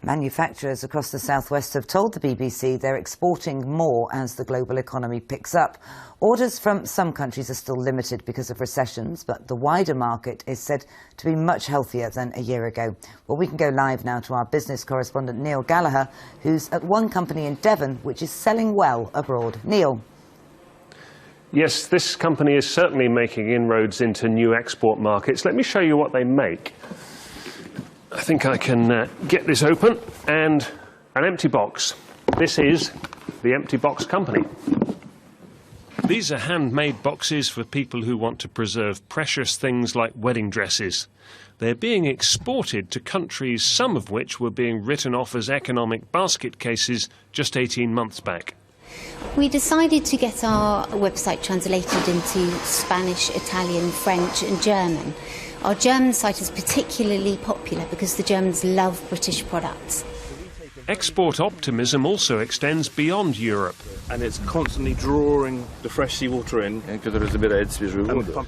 Manufacturers across the southwest have told the BBC they're exporting more as the global economy picks up. Orders from some countries are still limited because of recessions, but the wider market is said to be much healthier than a year ago. Well, we can go live now to our business correspondent Neil Gallagher, who's at one company in Devon which is selling well abroad. Neil. Yes, this company is certainly making inroads into new export markets. Let me show you what they make. I think I can get this open, and an empty box. This is the Empty Box Company. These are handmade boxes for people who want to preserve precious things like wedding dresses. They're being exported to countries, some of which were being written off as economic basket cases just 18 months back. We decided to get our website translated into Spanish, Italian, French and German. Our German site is particularly popular because the Germans love British products. Export optimism also extends beyond Europe. And it's constantly drawing the fresh seawater in.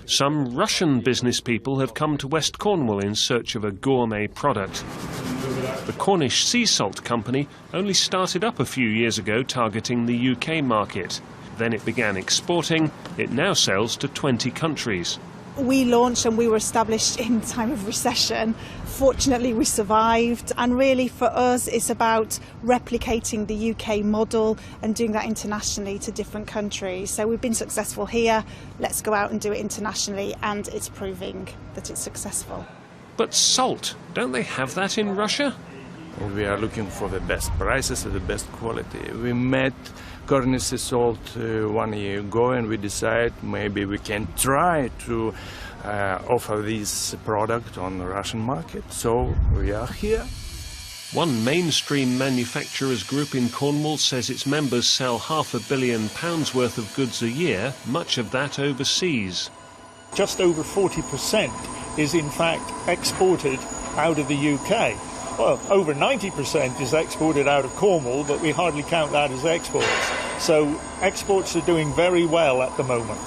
Some Russian business people have come to West Cornwall in search of a gourmet product. The Cornish Sea Salt Company only started up a few years ago targeting the UK market. Then it began exporting. It now sells to 20 countries. We launched and we were established in time of recession. Fortunately, we survived, and really for us it's about replicating the UK model and doing that internationally to different countries. So we've been successful here, let's go out and do it internationally, and it's proving that it's successful. But salt, don't they have that in Russia? We are looking for the best prices and the best quality. We met Cornish Sea Salt 1 year ago, and we decided maybe we can try to offer this product on the Russian market. So we are here. One mainstream manufacturers group in Cornwall says its members sell £500 million worth of goods a year, much of that overseas. Just over 40% is in fact exported out of the UK. Well, over 90% is exported out of Cornwall, but we hardly count that as exports. So exports are doing very well at the moment.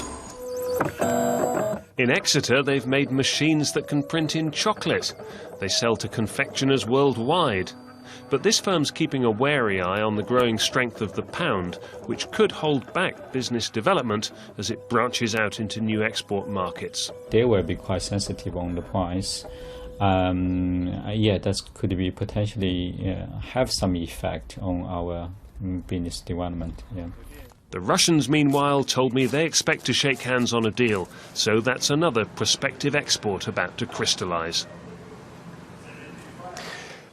In Exeter, they've made machines that can print in chocolate. They sell to confectioners worldwide. But this firm's keeping a wary eye on the growing strength of the pound, which could hold back business development as it branches out into new export markets. They will be quite sensitive on the price. That could be potentially have some effect on our business development. Yeah. The Russians, meanwhile, told me they expect to shake hands on a deal, so that's another prospective export about to crystallise.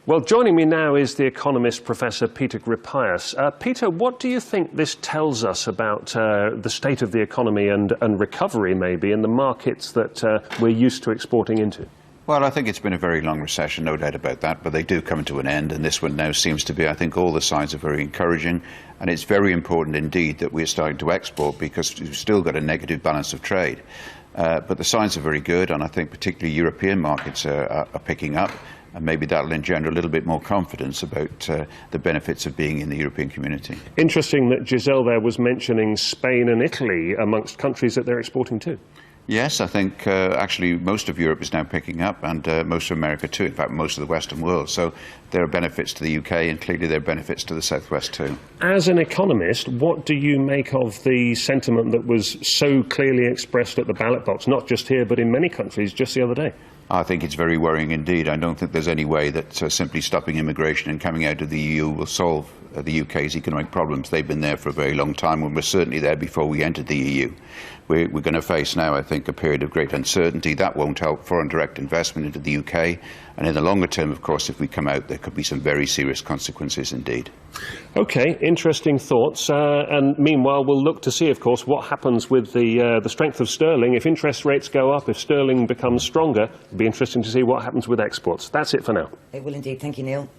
Well, joining me now is the economist Professor Peter Grippius. Peter, what do you think this tells us about the state of the economy and recovery, maybe, in the markets that we're used to exporting into? Well, I think it's been a very long recession, no doubt about that, but they do come to an end, and this one now seems to be, I think all the signs are very encouraging, and it's very important indeed that we're starting to export because we've still got a negative balance of trade. But the signs are very good, and I think particularly European markets are picking up, and maybe that'll engender a little bit more confidence about the benefits of being in the European community. Interesting that Giselle there was mentioning Spain and Italy amongst countries that they're exporting to. Yes, I think actually most of Europe is now picking up, and most of America too, in fact most of the Western world. So there are benefits to the UK, and clearly there are benefits to the Southwest too. As an economist, what do you make of the sentiment that was so clearly expressed at the ballot box, not just here but in many countries just the other day? I think it's very worrying indeed. I don't think there's any way that simply stopping immigration and coming out of the EU will solve the UK's economic problems. They've been there for a very long time, and we're certainly there before we entered the EU. We're going to face now, I think, a period of great uncertainty. That won't help foreign direct investment into the UK. And in the longer term, of course, if we come out, there could be some very serious consequences indeed. OK, interesting thoughts. And meanwhile, we'll look to see, of course, what happens with the strength of sterling. If interest rates go up, if sterling becomes stronger, it'll be interesting to see what happens with exports. That's it for now. It will indeed. Thank you, Neil.